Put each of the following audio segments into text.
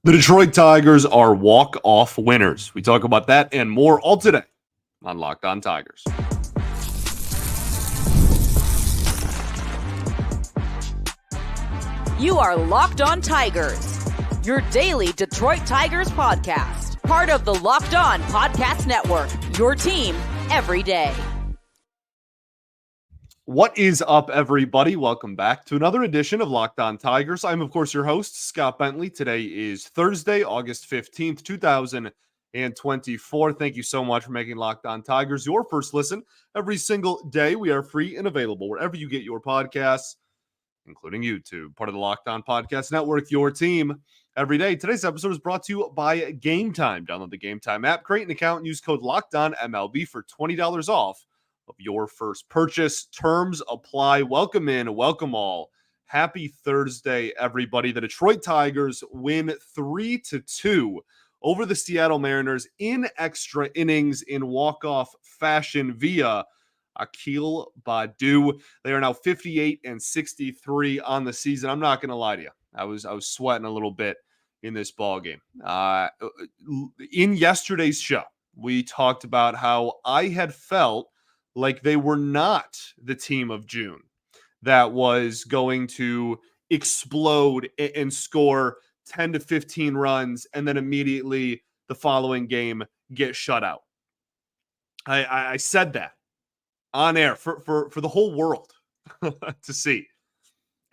The Detroit Tigers are walk-off winners. We talk about that and more all today on Locked On Tigers. You are Locked On Tigers, your daily Detroit Tigers podcast. Part of the Locked On Podcast Network, your team every day. What is up, everybody? Welcome back to another edition of Locked On Tigers. I'm, of course, your host, Scott Bentley. Today is Thursday, August 15th, 2024. Thank you so much for making Locked On Tigers your first listen every single day. We are free and available wherever you get your podcasts, including YouTube, part of the Locked On Podcast Network, your team every day. Today's episode is brought to you by Game Time. Download the Game Time app, create an account, and use code LOCKEDONMLB for $20 off of your first purchase. Terms apply. Welcome in, welcome all. Happy Thursday, everybody. The Detroit Tigers win 3-2 over the Seattle Mariners in extra innings in walk-off fashion via Akil Baddoo. They are now 58-63 on the season. I'm not going to lie to you. I was sweating a little bit in this ball game. In yesterday's show, we talked about how I had felt like they were not the team of June that was going to explode and score 10 to 15 runs and then immediately the following game get shut out. I said that on air for the whole world to see.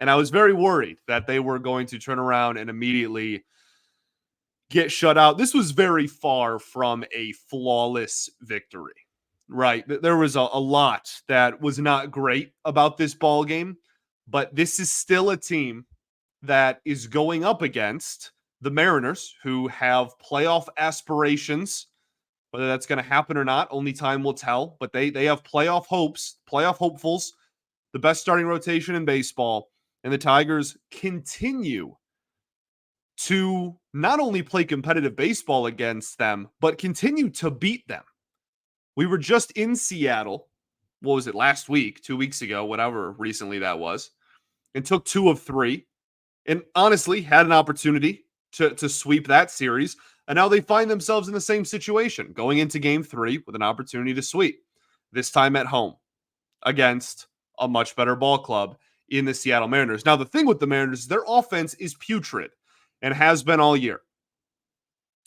And I was very worried that they were going to turn around and immediately get shut out. This was very far from a flawless victory. Right. There was a lot that was not great about this ball game, but this is still a team that is going up against the Mariners, who have playoff aspirations. Whether that's going to happen or not, only time will tell. But they have playoff hopes, playoff hopefuls, the best starting rotation in baseball. And the Tigers continue to not only play competitive baseball against them, but continue to beat them. We were just in Seattle, what was it, last week, 2 weeks ago, whatever recently that was, and took 2 of 3, and honestly had an opportunity to sweep that series, and now they find themselves in the same situation, going into Game 3 with an opportunity to sweep, this time at home, against a much better ball club in the Seattle Mariners. Now, the thing with the Mariners is their offense is putrid, and has been all year.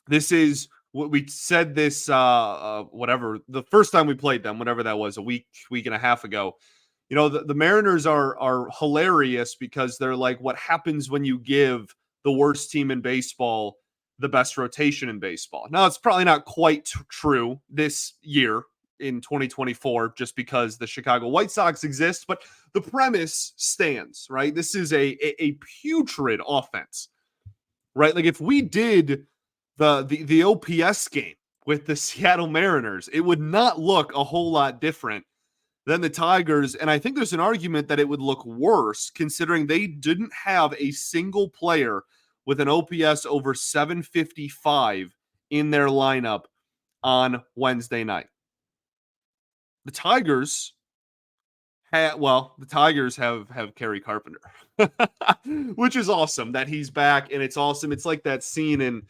This is... We said this, whatever, the first time we played them, whatever that was, a week and a half ago. You know, the Mariners are hilarious because they're like what happens when you give the worst team in baseball the best rotation in baseball. Now, it's probably not quite true this year in 2024 just because the Chicago White Sox exist, but the premise stands, right? This is a putrid offense, right? Like if we did the OPS game with the Seattle Mariners, it would not look a whole lot different than the Tigers. And I think there's an argument that it would look worse considering they didn't have a single player with an OPS over 755 in their lineup on Wednesday night. The Tigers have Kerry Carpenter, which is awesome that he's back. And it's awesome. It's like that scene in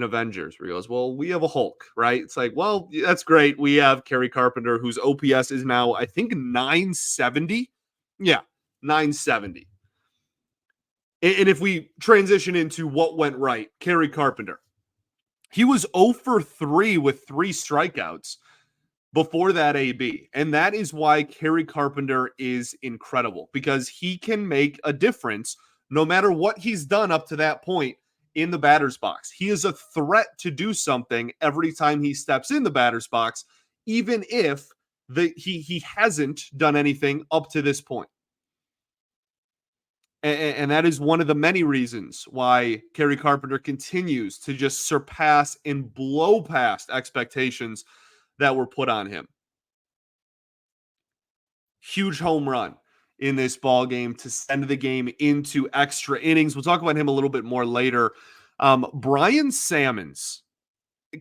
Avengers where he goes, well, we have a Hulk, right? It's like, well, that's great. We have Kerry Carpenter, whose OPS is now, I think, 970. Yeah, 970. And if we transition into what went right, Kerry Carpenter, he was 0 for 3 with 3 strikeouts before that AB. And that is why Kerry Carpenter is incredible, because he can make a difference no matter what he's done up to that point in the batter's box. He is a threat to do something every time he steps in the batter's box, even if he hasn't done anything up to this point. And that is one of the many reasons why Kerry Carpenter continues to just surpass and blow past expectations that were put on him. Huge home run in this ball game to send the game into extra innings. We'll talk about him a little bit more later. Bryan Sammons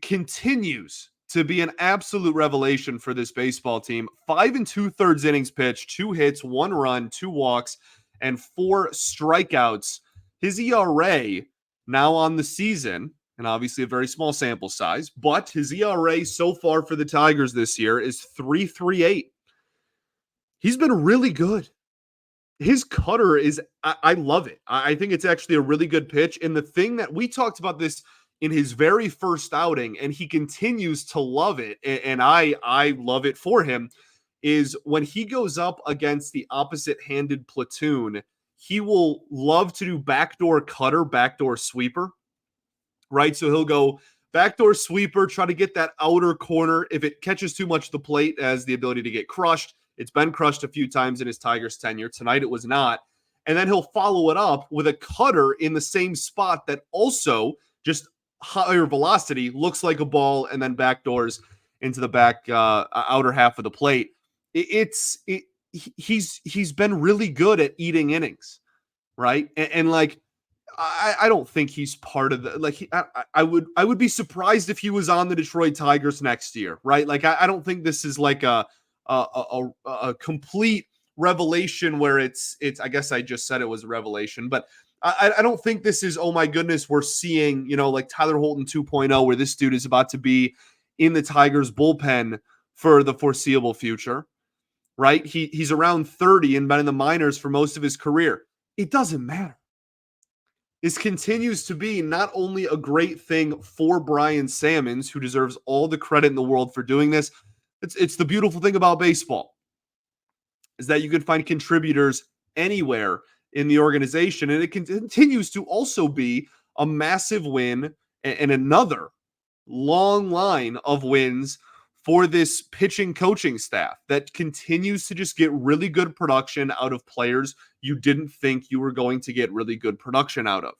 continues to be an absolute revelation for this baseball team. 5 2/3 innings pitched, 2 hits, 1 run, 2 walks, and 4 strikeouts. His ERA now on the seaon, and obviously a very small sample size, but his ERA so far for the Tigers this year is 3.38. He's been really good. His cutter is, I love it. I think it's actually a really good pitch. And the thing that we talked about this in his very first outing, and he continues to love it, and I love it for him, is when he goes up against the opposite-handed platoon, he will love to do backdoor cutter, backdoor sweeper, right? So he'll go backdoor sweeper, try to get that outer corner. If it catches too much of the plate, it has the ability to get crushed. It's been crushed a few times in his Tigers tenure. Tonight it was not. And then he'll follow it up with a cutter in the same spot that also just higher velocity, looks like a ball, and then backdoors into the back outer half of the plate. He's been really good at eating innings, right? And like, I don't think he's part of the, like, I would be surprised if he was on the Detroit Tigers next year, right? Like, I don't think this is like a complete revelation where it's, I guess I just said it was a revelation, but I don't think this is, oh my goodness, we're seeing, like Tyler Holton 2.0, where this dude is about to be in the Tigers bullpen for the foreseeable future, right? He's around 30 and been in the minors for most of his career. It doesn't matter. This continues to be not only a great thing for Bryan Sammons, who deserves all the credit in the world for doing this. It's the beautiful thing about baseball, is that you can find contributors anywhere in the organization, and it continues to also be a massive win and another long line of wins for this pitching coaching staff that continues to just get really good production out of players you didn't think you were going to get really good production out of.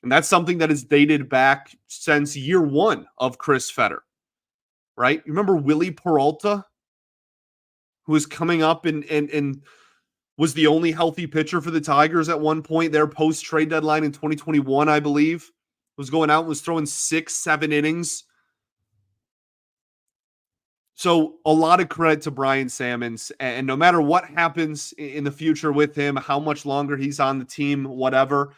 And that's something that is dated back since year one of Chris Fetter, right? You remember Willie Peralta, who was coming up and was the only healthy pitcher for the Tigers at one point, their post-trade deadline in 2021, I believe. Was going out and was throwing 6-7 innings. So a lot of credit to Bryan Sammons, and no matter what happens in the future with him, how much longer he's on the team, whatever,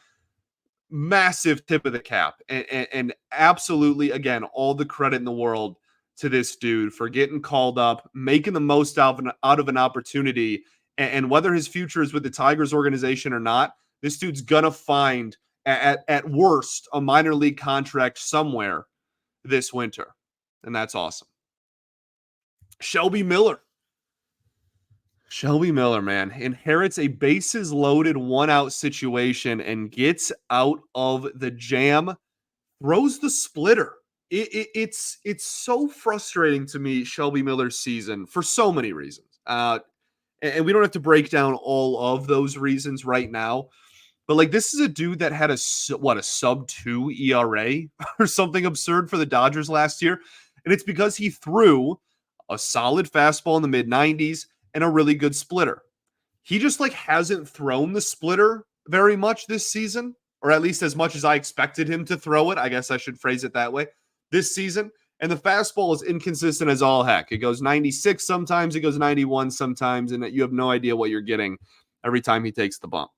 massive tip of the cap, and absolutely, again, all the credit in the world to this dude for getting called up, making the most out of an opportunity, and whether his future is with the Tigers organization or not, this dude's gonna find at worst a minor league contract somewhere this winter, and that's awesome. Shelby Miller, man, inherits a bases loaded 1-out situation and gets out of the jam, throws the splitter. It's so frustrating to me, Shelby Miller's season, for so many reasons. And we don't have to break down all of those reasons right now. But like, this is a dude that had a sub 2 ERA or something absurd for the Dodgers last year. And it's because he threw a solid fastball in the mid 90s and a really good splitter. He just like hasn't thrown the splitter very much this season, or at least as much as I expected him to throw it. I guess I should phrase it that way this season. And the fastball is inconsistent as all heck. It goes 96 sometimes, it goes 91 sometimes, and you have no idea what you're getting every time he takes the bump.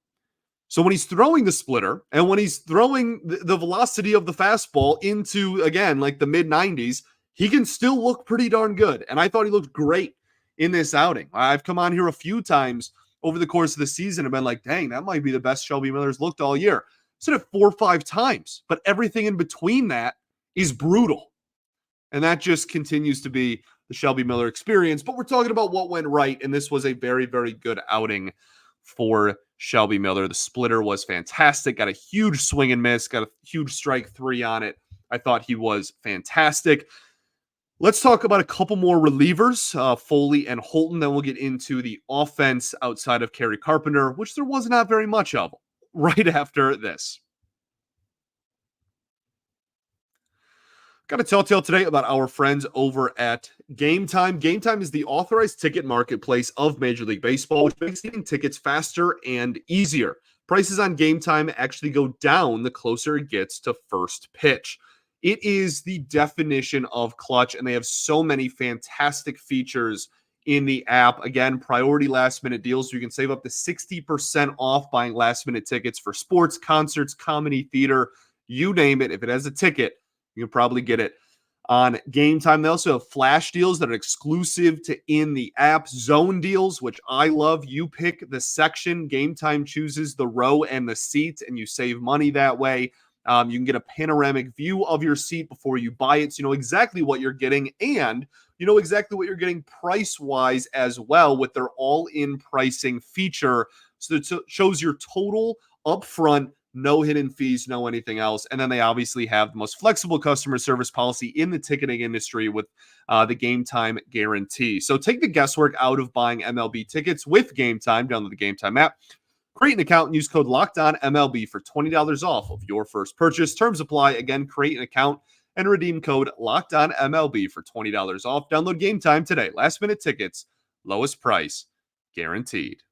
So when he's throwing the splitter and when he's throwing the velocity of the fastball into, again, like the mid 90s, he can still look pretty darn good. And I thought he looked great in this outing. I've come on here a few times over the course of the season and been like, dang, that might be the best Shelby Miller's looked all year. I said it 4 or 5 times, but everything in between that is brutal. And that just continues to be the Shelby Miller experience. But we're talking about what went right, and this was a very, very good outing for Shelby Miller. The splitter was fantastic. Got a huge swing and miss. Got a huge strike 3 on it. I thought he was fantastic. Let's talk about a couple more relievers, Foley and Holton. Then we'll get into the offense outside of Kerry Carpenter, which there was not very much of right after this. Got a telltale today about our friends over at Game Time. Game Time is the authorized ticket marketplace of Major League Baseball, which makes getting tickets faster and easier. Prices on Game Time actually go down the closer it gets to first pitch. It is the definition of clutch, and they have so many fantastic features in the app. Again, priority last-minute deals, so you can save up to 60% off buying last-minute tickets for sports, concerts, comedy, theater, You name it. If it has a ticket, you can probably get it on Game Time. They also have flash deals that are exclusive to in the app, zone deals, which I love. You pick the section, Game Time chooses the row and the seat, and you save money that way. You can get a panoramic view of your seat before you buy it, so you know exactly what you're getting, and you know exactly what you're getting price-wise as well with their all-in pricing feature. So it shows your total upfront, no hidden fees, no anything else. And then they obviously have the most flexible customer service policy in the ticketing industry with the Game Time guarantee. So take the guesswork out of buying MLB tickets with Game Time. Download the Game Time app. Create an account and use code LOCKEDONMLB for $20 off of your first purchase. Terms apply. Again, create an account and redeem code LOCKEDONMLB for $20 off. Download Game Time today. Last minute tickets, lowest price, guaranteed.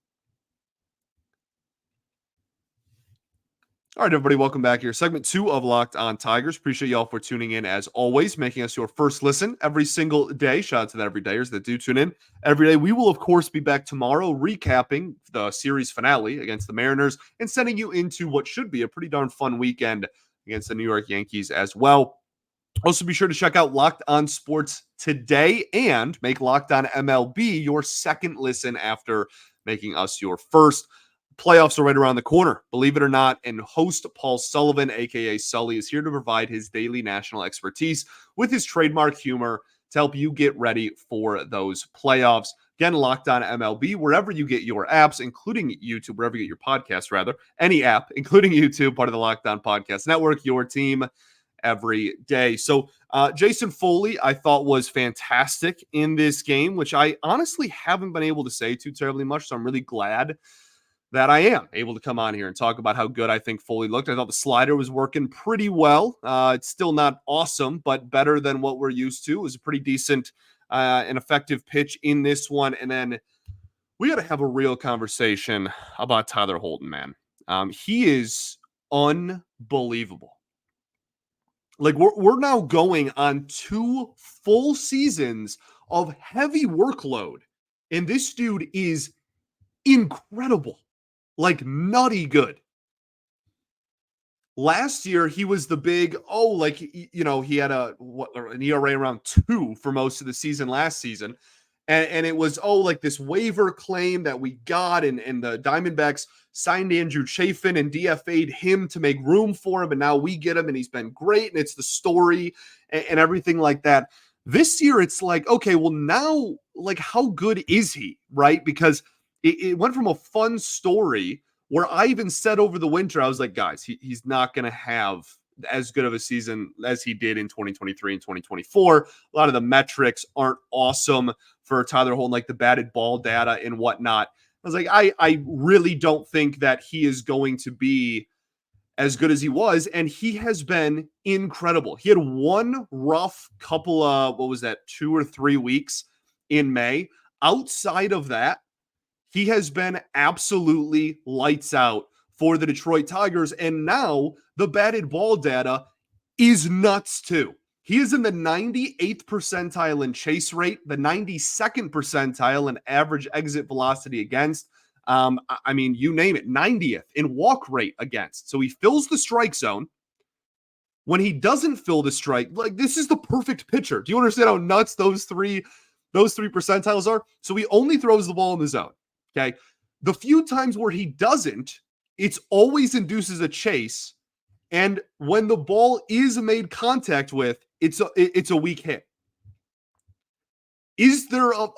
All right, everybody, welcome back here. Segment 2 of Locked On Tigers. Appreciate y'all for tuning in as always, making us your first listen every single day. Shout out to the everydayers that do tune in every day. We will, of course, be back tomorrow recapping the series finale against the Mariners and sending you into what should be a pretty darn fun weekend against the New York Yankees as well. Also, be sure to check out Locked On Sports today and make Locked On MLB your second listen after making us your first. Playoffs are right around the corner, believe it or not, and host Paul Sullivan, aka Sully, is here to provide his daily national expertise with his trademark humor to help you get ready for those playoffs. Again, Locked On MLB, wherever you get your apps, including YouTube, wherever you get your podcast, rather, any app, including YouTube, part of the Locked On Podcast Network, your team every day. So Jason Foley, I thought, was fantastic in this game, which I honestly haven't been able to say too terribly much, so I'm really glad that I am able to come on here and talk about how good I think Foley looked. I thought the slider was working pretty well. It's still not awesome, but better than what we're used to. It was a pretty decent and effective pitch in this one. And then we got to have a real conversation about Tyler Holton, man. He is unbelievable. Like we're now going on 2 full seasons of heavy workload, and this dude is incredible. Like nutty good. Last year, he was the big, he had an ERA around 2 for most of the season last season. And it was, this waiver claim that we got, and the Diamondbacks signed Andrew Chafin and DFA'd him to make room for him, and now we get him, and he's been great, and it's the story and everything like that. This year, it's like, okay, well now, like, how good is he, right? Because it went from a fun story where I even said over the winter, I was like, guys, he's not going to have as good of a season as he did in 2023 and 2024. A lot of the metrics aren't awesome for Tyler Holton, like the batted ball data and whatnot. I was like, I really don't think that he is going to be as good as he was, and he has been incredible. He had one rough couple of, 2 or 3 weeks in May. Outside of that, he has been absolutely lights out for the Detroit Tigers, and now the batted ball data is nuts too. He is in the 98th percentile in chase rate, the 92nd percentile in average exit velocity against. You name it, 90th in walk rate against. So he fills the strike zone. When he doesn't fill the strike, like, this is the perfect pitcher. Do you understand how nuts those three percentiles are? So he only throws the ball in the zone. Okay. The few times where he doesn't, it's always induces a chase. And when the ball is made contact with, it's a weak hit. Is there a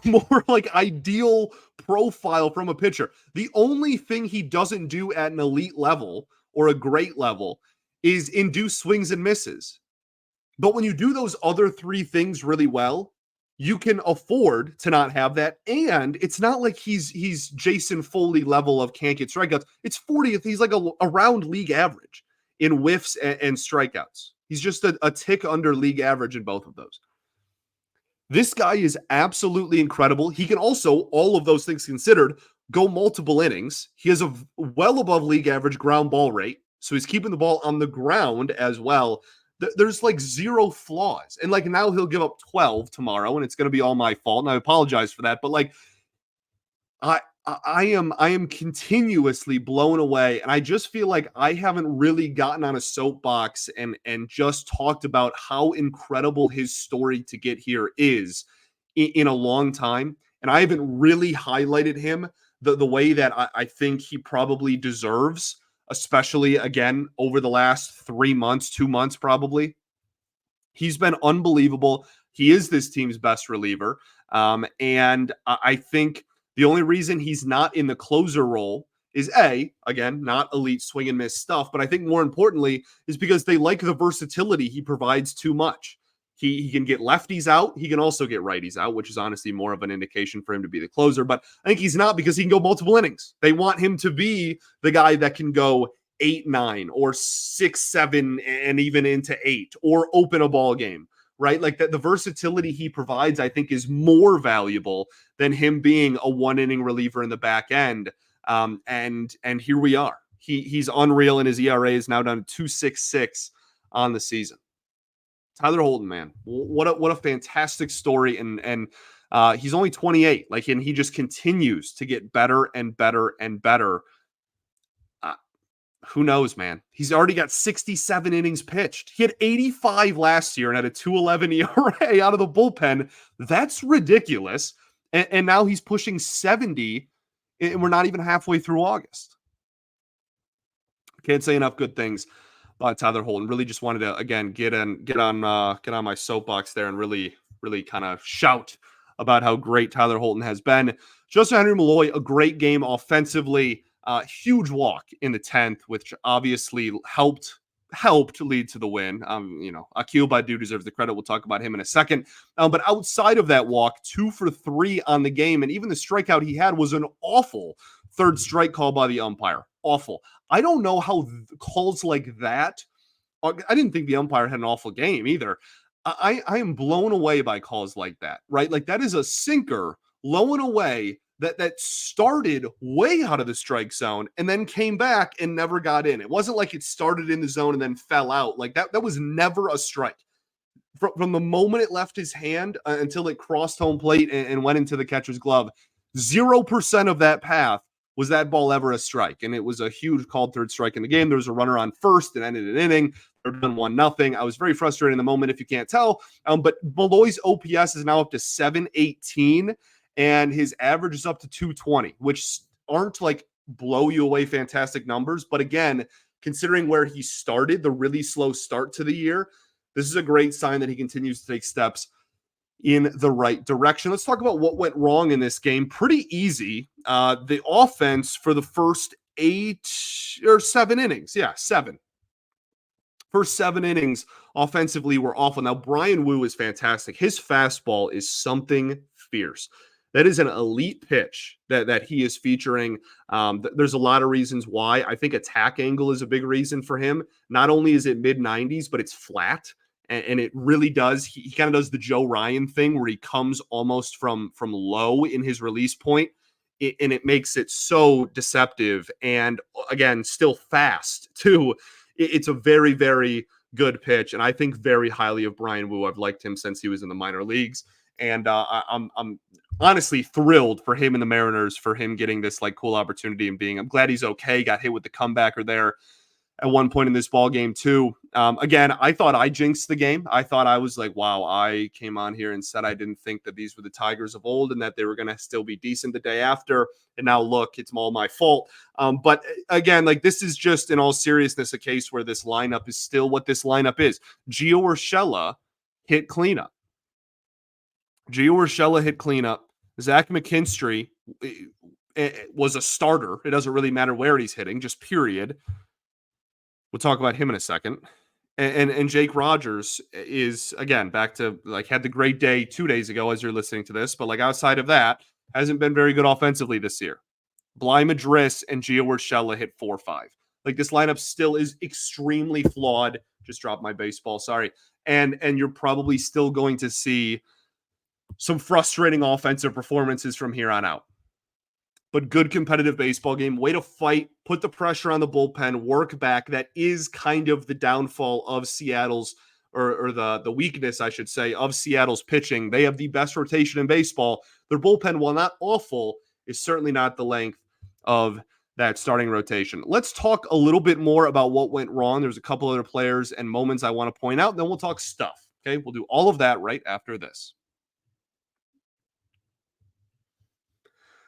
more like ideal profile from a pitcher? The only thing he doesn't do at an elite level or a great level is induce swings and misses. But when you do those other 3 things really well, you can afford to not have that. And it's not like he's Jason Foley level of can't get strikeouts. It's 40th. He's like around league average in whiffs and strikeouts. He's just a tick under league average in both of those. This guy is absolutely incredible. He can also, all of those things considered, go multiple innings. He has a well above league average ground ball rate. So he's keeping the ball on the ground as well. There's like 0 flaws. And like now he'll give up 12 tomorrow, and it's going to be all my fault. And I apologize for that. But like, I am continuously blown away, and I just feel like I haven't really gotten on a soapbox and just talked about how incredible his story to get here is in a long time. And I haven't really highlighted him the way that I think he probably deserves, especially again over the last 3 months, 2 months probably. He's been unbelievable. He is this team's best reliever. And I think the only reason he's not in the closer role is again, not elite swing and miss stuff, but I think more importantly is because they like the versatility he provides too much. He can get lefties out. He can also get righties out, which is honestly more of an indication for him to be the closer. But I think he's not because he can go multiple innings. They want him to be the guy that can go 8-9 or 6-7 and even into 8 or open a ball game, right? Like that, the versatility he provides, I think, is more valuable than him being a 1 inning reliever in the back end. And here we are. He's unreal, and his ERA is now down to 2.66 on the season. Tyler Holton, man, what a fantastic story, and he's only 28, like, and he just continues to get better and better and better. Who knows, man? He's already got 67 innings pitched. He had 85 last year and had a 2.11 ERA out of the bullpen. That's ridiculous. And now he's pushing 70, and we're not even halfway through August. Can't say enough good things about Tyler Holton. Really just wanted to, again, get on my soapbox there and really kind of shout about how great Tyler Holton has been. Joseph Henry Malloy, a great game offensively. Huge walk in the 10th, which obviously helped lead to the win. Akil Baddoo deserves the credit. We'll talk about him in a second. But outside of that walk, 2 for 3 on the game, and even the strikeout he had was an awful third strike call by the umpire. Awful. I don't know how calls like that. I didn't think the umpire had an awful game either. I am blown away by calls like that, right? Like that is a sinker low and away that started way out of the strike zone and then came back and never got in. It wasn't like it started in the zone and then fell out. Like that was never a strike. From the moment it left his hand until it crossed home plate and went into the catcher's glove, 0% of that path was that ball ever a strike. And it was a huge called third strike in the game. There was a runner on first. It ended an inning. There had been 1-0. I was very frustrated in the moment, if you can't tell. But Malloy's OPS is now up to 718. And his average is up to 220, which aren't like blow you away fantastic numbers. But again, considering where he started, the really slow start to the year, this is a great sign that he continues to take steps in the right direction. Let's talk about what went wrong in this game. Pretty easy. The offense for the first 7 innings. Yeah, 7. First 7 innings offensively were awful. Now, Bryan Woo is fantastic. His fastball is something fierce. That is an elite pitch that he is featuring. There's a lot of reasons why. I think attack angle is a big reason for him. Not only is it mid-90s, but it's flat. And it really does. He kind of does the Joe Ryan thing where he comes almost from low in his release point. And it makes it so deceptive. And again, still fast too. It's a very, very good pitch. And I think very highly of Bryan Woo. I've liked him since he was in the minor leagues. And I'm honestly thrilled for him and the Mariners for him getting this like cool opportunity and I'm glad he's okay. Got hit with the comebacker there at one point in this ball game too. Again, I thought I jinxed the game. I thought I was like, wow, I came on here and said I didn't think that these were the Tigers of old and that they were going to still be decent the day after. And now look, it's all my fault. But again, like this is just in all seriousness a case where this lineup is still what this lineup is. Gio Urshela hit cleanup. Zach McKinstry was a starter. It doesn't really matter where he's hitting, just period. We'll talk about him in a second. And Jake Rogers is, again, back to like had the great day 2 days ago as you're listening to this. But like outside of that, hasn't been very good offensively this year. Bly Madris and Gio Urshela hit 4-5. Like this lineup still is extremely flawed. Just dropped my baseball. Sorry. And you're probably still going to see some frustrating offensive performances from here on out. But good competitive baseball game. Way to fight, put the pressure on the bullpen, work back. That is kind of the downfall of Seattle's, or the weakness, I should say, of Seattle's pitching. They have the best rotation in baseball. Their bullpen, while not awful, is certainly not the length of that starting rotation. Let's talk a little bit more about what went wrong. There's a couple other players and moments I want to point out, then we'll talk stuff. Okay, we'll do all of that right after this.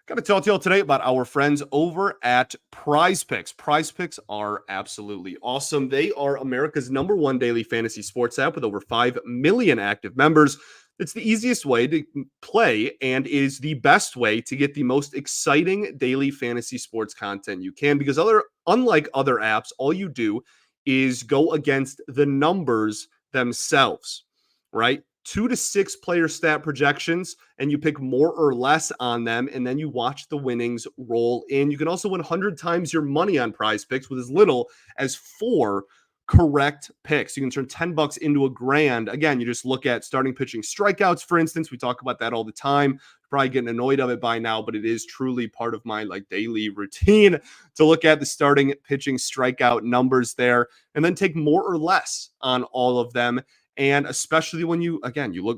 Got to talk to y'all today about our friends over at Prize Picks. Prize Picks are absolutely awesome. They are America's #1 daily fantasy sports app with over 5 million active members. It's the easiest way to play and is the best way to get the most exciting daily fantasy sports content you can, because unlike other apps, all you do is go against the numbers themselves, right? 2 to 6 player stat projections, and you pick more or less on them, and then you watch the winnings roll in. You can also win 100 times your money on Prize Picks with as little as 4 correct picks. You can turn $10 into $1,000. Again, you just look at starting pitching strikeouts, for instance. We talk about that all the time. Probably getting annoyed of it by now, but it is truly part of my daily routine to look at the starting pitching strikeout numbers there, and then take more or less on all of them. And especially when you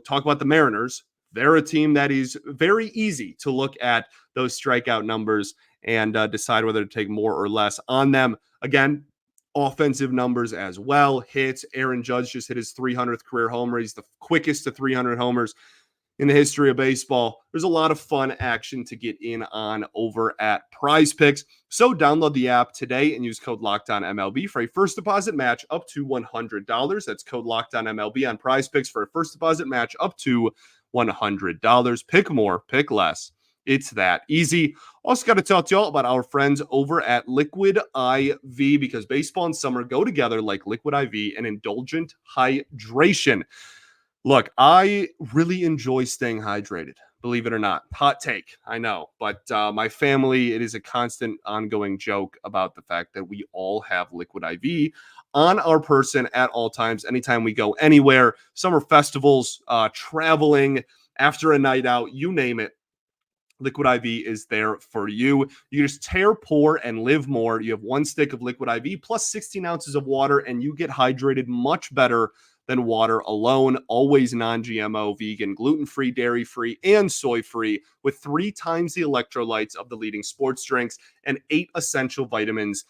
talk about the Mariners, they're a team that is very easy to look at those strikeout numbers and decide whether to take more or less on them. Again, offensive numbers as well. Hits. Aaron Judge just hit his 300th career homer. He's the quickest to 300 homers in the history of baseball. There's a lot of fun action to get in on over at Prize Picks. So download the app today and use code LOCKEDONMLB for a first deposit match up to $100. That's code LOCKEDONMLB on Prize Picks for a first deposit match up to $100. Pick more, pick less. It's that easy. Also got to talk to y'all about our friends over at Liquid IV, because baseball and summer go together like Liquid IV and indulgent hydration. Look, I really enjoy staying hydrated, believe it or not. Hot take, I know. But my family, it is a constant ongoing joke about the fact that we all have Liquid IV on our person at all times, anytime we go anywhere, summer festivals, traveling, after a night out, you name it. Liquid IV is there for you. You just tear, pour, and live more. You have 1 stick of Liquid IV plus 16 ounces of water, and you get hydrated much better than water alone. Always non-GMO, vegan, gluten-free, dairy-free, and soy-free, with 3 times the electrolytes of the leading sports drinks and 8 essential vitamins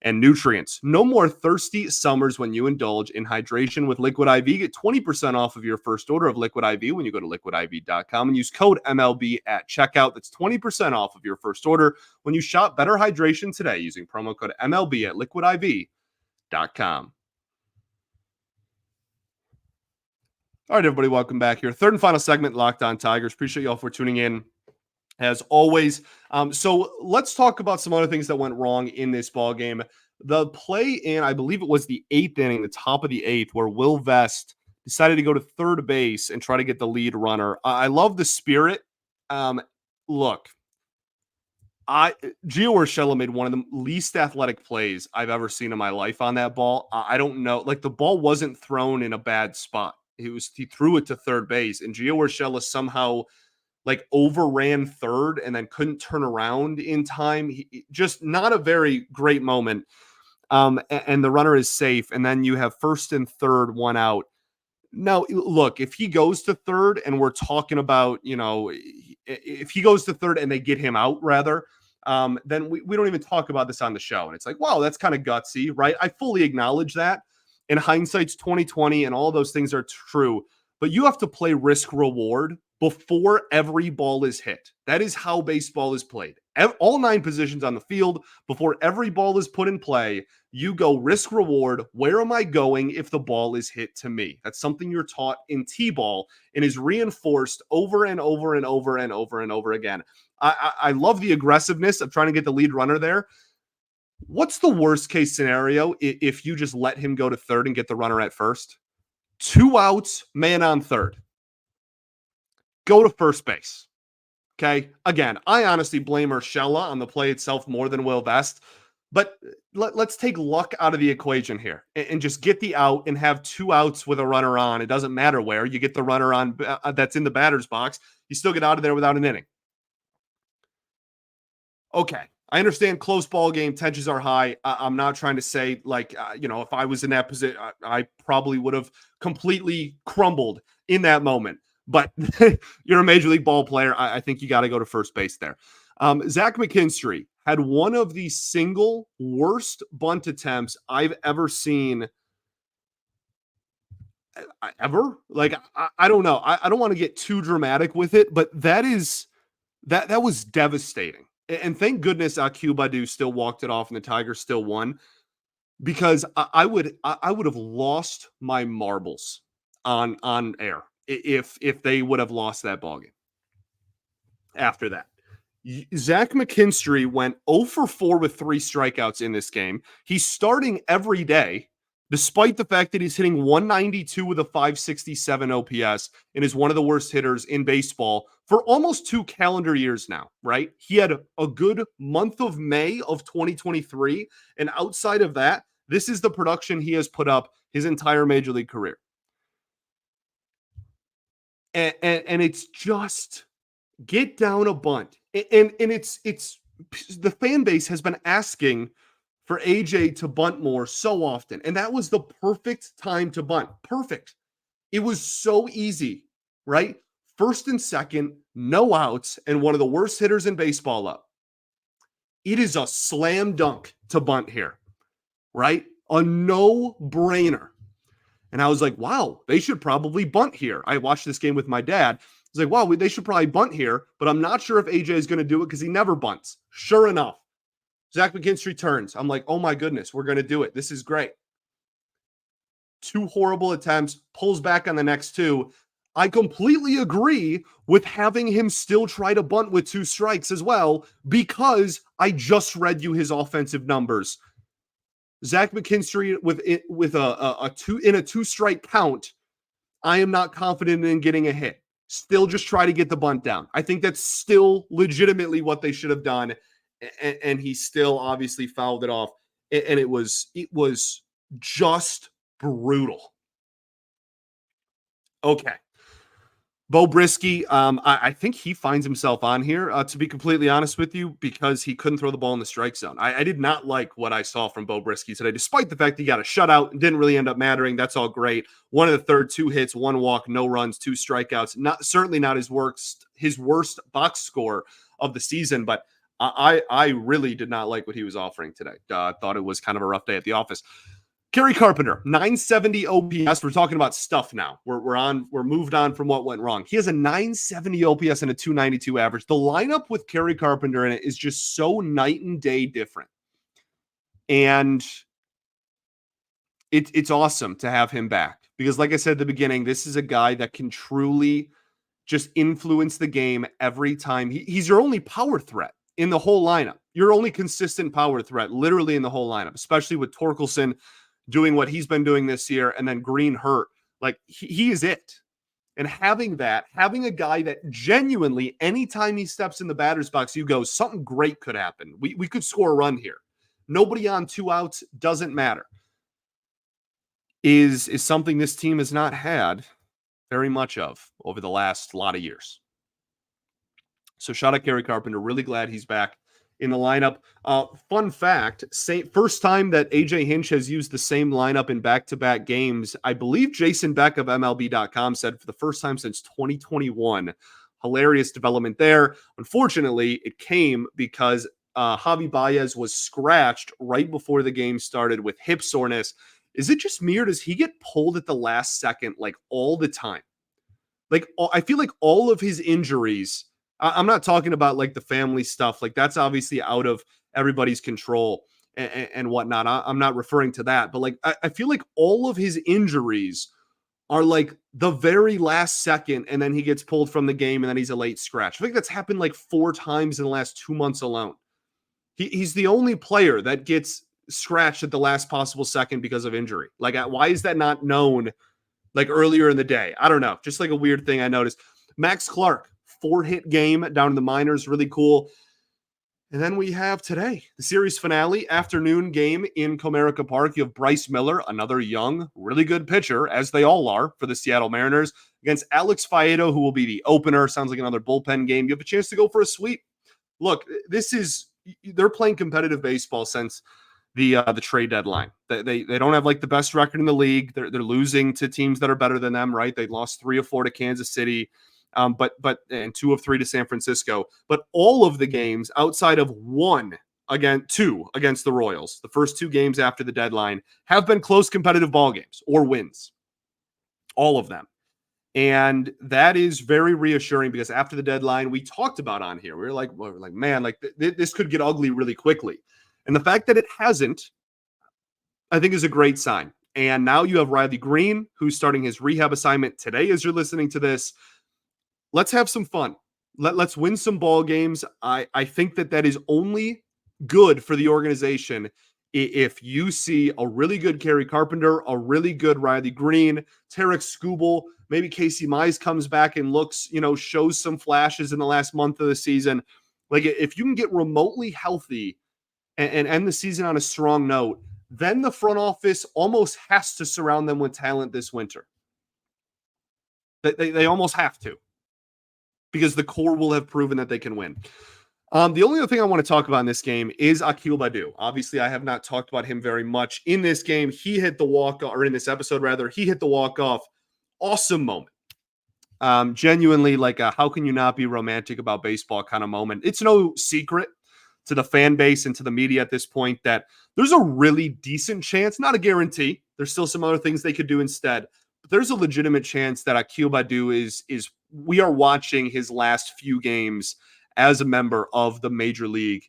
and nutrients. No more thirsty summers when you indulge in hydration with Liquid IV. Get 20% off of your first order of Liquid IV when you go to liquidiv.com and use code MLB at checkout. That's 20% off of your first order when you shop Better Hydration today using promo code MLB at liquidiv.com. All right, everybody, welcome back here. Third and final segment, Locked On Tigers. Appreciate y'all for tuning in, as always. So let's talk about some other things that went wrong in this ball game. The play in, I believe it was the 8th inning, the top of the 8th, where Will Vest decided to go to third base and try to get the lead runner. I love the spirit. Look, Gio Urshela made one of the least athletic plays I've ever seen in my life on that ball. I don't know. The ball wasn't thrown in a bad spot. He threw it to third base, and Gio Urshela somehow overran third and then couldn't turn around in time. Just not a very great moment. And the runner is safe. And then you have first and third, 1 out. Now, look, if he goes to third and we're talking about, if he goes to third and they get him out rather, then we don't even talk about this on the show. And it's wow, that's kind of gutsy, right? I fully acknowledge that. In hindsight's 2020 and all those things are true, but you have to play risk reward before every ball is hit. That is how baseball is played. All 9 positions on the field, before every ball is put in play, you go risk reward. Where am I going if the ball is hit to me? That's something you're taught in T-ball and is reinforced over and over and over and over and over again. I love the aggressiveness of trying to get the lead runner there. What's the worst case scenario if you just let him go to third and get the runner at first? 2 outs, man on third. Go to first base. Okay. Again, I honestly blame Urshela on the play itself more than Will Vest, but let's take luck out of the equation here and just get the out and have 2 outs with a runner on. It doesn't matter where you get the runner on that's in the batter's box. You still get out of there without an inning. Okay. I understand close ball game, tensions are high. I'm not trying to say if I was in that position, I probably would have completely crumbled in that moment. But you're a major league ball player. I think you got to go to first base there. Zach McKinstry had one of the single worst bunt attempts I've ever seen. Ever? Like, I don't know. I don't want to get too dramatic with it, but that was devastating. And thank goodness Akil Baddoo still walked it off and the Tigers still won, because I would have lost my marbles on air if they would have lost that ballgame after that. Zach McKinstry went 0 for 4 with 3 strikeouts in this game. He's starting every day, despite the fact that he's hitting 192 with a 567 OPS and is one of the worst hitters in baseball for almost 2 calendar years now, right? He had a good month of May of 2023. And outside of that, this is the production he has put up his entire major league career. And it's just get down a bunt. And it's the fan base has been asking for AJ to bunt more so often. And that was the perfect time to bunt. Perfect. It was so easy, right? First and second, no outs, and one of the worst hitters in baseball up. It is a slam dunk to bunt here, right? A no-brainer. And I was like, wow, they should probably bunt here. I watched this game with my dad. I was like, wow, they should probably bunt here, but I'm not sure if AJ is going to do it because he never bunts. Sure enough, Zach McKinstry turns. I'm like, oh my goodness, we're going to do it. This is great. 2 horrible attempts, pulls back on the next 2. I completely agree with having him still try to bunt with 2 strikes as well, because I just read you his offensive numbers. Zach McKinstry with a 2-strike count, I am not confident in getting a hit. Still just try to get the bunt down. I think that's still legitimately what they should have done. And he still obviously fouled it off. And it was just brutal. Okay. Bo Brisky, I think he finds himself on here, to be completely honest with you, because he couldn't throw the ball in the strike zone. I did not like what I saw from Bo Brisky today, despite the fact he got a shutout and didn't really end up mattering. That's all great. 1 in the third, 2 hits, 1 walk, no runs, 2 strikeouts. Certainly not his worst box score of the season, but I really did not like what he was offering today. Thought it was kind of a rough day at the office. Kerry Carpenter, 970 OPS. We're talking about stuff now. We're moved on from what went wrong. He has a 970 OPS and a 292 average. The lineup with Kerry Carpenter in it is just so night and day different. And it's awesome to have him back, because like I said at the beginning, this is a guy that can truly just influence the game every time. He's your only power threat in the whole lineup. Your only consistent power threat literally in the whole lineup, especially with Torkelson doing what he's been doing this year, and then Greene hurt. Like, he is it. And having a guy that genuinely, anytime he steps in the batter's box, you go, something great could happen. We could score a run here. Nobody on 2 outs, doesn't matter. Is something this team has not had very much of over the last lot of years. So shout out Kerry Carpenter. Really glad he's back in the lineup. Fun fact, first time that AJ Hinch has used the same lineup in back-to-back games, I believe Jason Beck of MLB.com said for the first time since 2021. Hilarious development there. Unfortunately, it came because Javi Baez was scratched right before the game started with hip soreness. Is it just me, or does he get pulled at the last second like all the time? Like, I feel like all of his injuries, I'm not talking about like the family stuff. Like, that's obviously out of everybody's control and whatnot. I'm not referring to that, but like, I feel like all of his injuries are like the very last second, and then he gets pulled from the game, and then he's a late scratch. I think that's happened like 4 times in the last 2 months alone. He's the only player that gets scratched at the last possible second because of injury. Like, why is that not known like earlier in the day? I don't know. Just like a weird thing I noticed. Max Clark, 4-hit game down in the minors. Really cool. And then we have today, the series finale, afternoon game in Comerica Park. You have Bryce Miller, another young, really good pitcher, as they all are for the Seattle Mariners, against Alex Faedo, who will be the opener. Sounds like another bullpen game. You have a chance to go for a sweep. Look, they're playing competitive baseball since the trade deadline. They don't have like the best record in the league. They're losing to teams that are better than them, right? They lost 3 or 4 to Kansas City. And 2 of 3 to San Francisco. But all of the games outside of two against the Royals, the first 2 games after the deadline, have been close competitive ball games or wins. All of them. And that is very reassuring because after the deadline, we talked about on here, we were like, man, like this could get ugly really quickly. And the fact that it hasn't, I think, is a great sign. And now you have Riley Greene, who's starting his rehab assignment today as you're listening to this. Let's have some fun. Let's win some ball games. I think that is only good for the organization if you see a really good Kerry Carpenter, a really good Riley Greene, Tarek Skubal, maybe Casey Mize comes back and looks, shows some flashes in the last month of the season. Like if you can get remotely healthy and end the season on a strong note, then the front office almost has to surround them with talent this winter. They almost have to, because the core will have proven that they can win. The only other thing I want to talk about in this game is Akil Baddoo. Obviously, I have not talked about him very much in this game. He hit the walk-off, or in this episode, rather. He hit the walk-off. Awesome moment. Genuinely, like a how can you not be romantic about baseball kind of moment. It's no secret to the fan base and to the media at this point that there's a really decent chance, not a guarantee. There's still some other things they could do instead. But there's a legitimate chance that Akil Baddoo is we are watching his last few games as a member of the Major League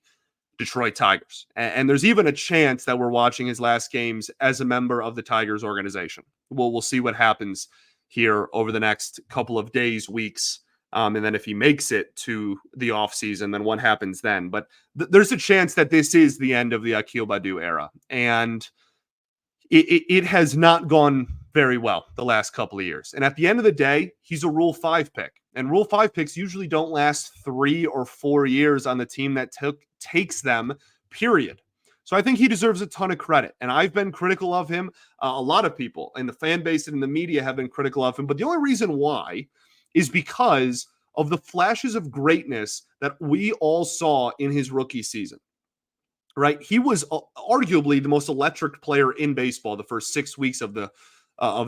Detroit Tigers. And there's even a chance that we're watching his last games as a member of the Tigers organization. We'll see what happens here over the next couple of days, weeks. And then if he makes it to the offseason, then what happens then? But there's a chance that this is the end of the Akil Baddoo era. And it has not gone very well the last couple of years. And at the end of the day, he's a Rule 5 pick. And Rule 5 picks usually don't last 3 or 4 years on the team that takes them, period. So I think he deserves a ton of credit. And I've been critical of him. A lot of people in the fan base and in the media have been critical of him. But the only reason why is because of the flashes of greatness that we all saw in his rookie season. Right? He was arguably the most electric player in baseball the first 6 weeks of the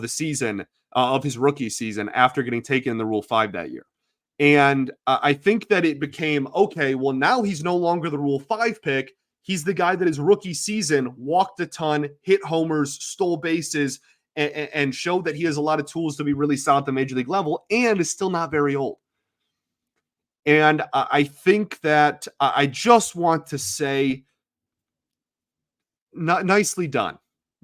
season, of his rookie season, after getting taken in the Rule 5 that year. And I think that it became, okay, well, now he's no longer the Rule 5 pick. He's the guy that his rookie season walked a ton, hit homers, stole bases, and showed that he has a lot of tools to be really solid at the major league level, and is still not very old. And I think that I just want to say, nicely done.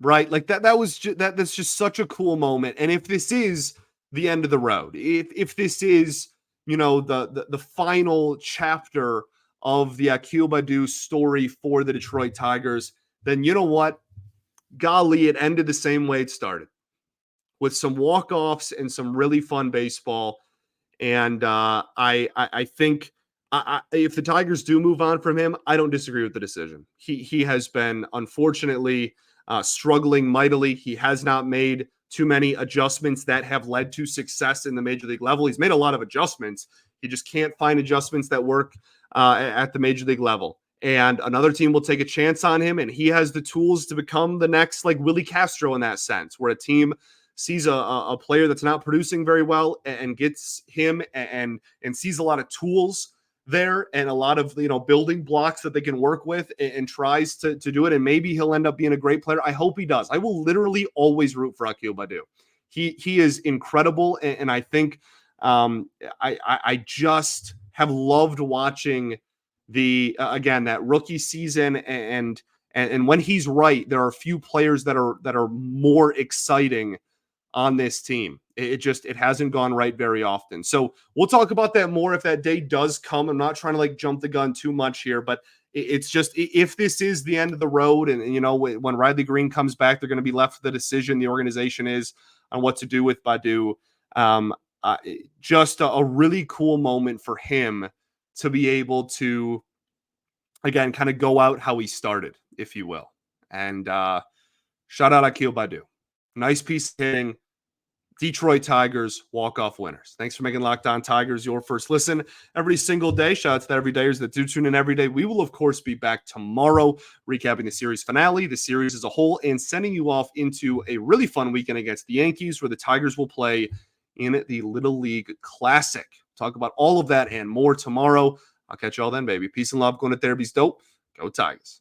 Right? Like that's just such a cool moment. And if this is the end of the road, if this is, the final chapter of the Akil Baddoo story for the Detroit Tigers, then you know what? Golly, it ended the same way it started, with some walk-offs and some really fun baseball. And I think if the Tigers do move on from him, I don't disagree with the decision. He has been, unfortunately, struggling mightily. He has not made too many adjustments that have led to success in the major league level. He's made a lot of adjustments. He just can't find adjustments that work at the major league level. And another team will take a chance on him, and he has the tools to become the next, like, Willie Castro in that sense, where a team sees a player that's not producing very well and gets him and sees a lot of tools there and a lot of, building blocks that they can work with, and tries to do it. And maybe he'll end up being a great player. I hope he does. I will literally always root for Akil Baddoo. He is incredible. And I think I just have loved watching again, that rookie season. And when he's right, there are a few players that are more exciting on this team. It hasn't gone right very often. So we'll talk about that more if that day does come. I'm not trying to jump the gun too much here, but it's just, if this is the end of the road, and when Riley Greene comes back, they're going to be left with the decision the organization is on what to do with Baddoo. Just a really cool moment for him to be able to, again, kind of go out how he started, if you will. And shout out Akil Baddoo. Nice piece of hitting. Detroit Tigers walk-off winners. Thanks for making Locked On Tigers your first listen every single day. Shout out to the everydayers that do tune in every day. We will, of course, be back tomorrow recapping the series finale, the series as a whole, and sending you off into a really fun weekend against the Yankees, where the Tigers will play in the Little League Classic. Talk about all of that and more tomorrow. I'll catch y'all then, baby. Peace and love. Going to therapy's dope. Go Tigers.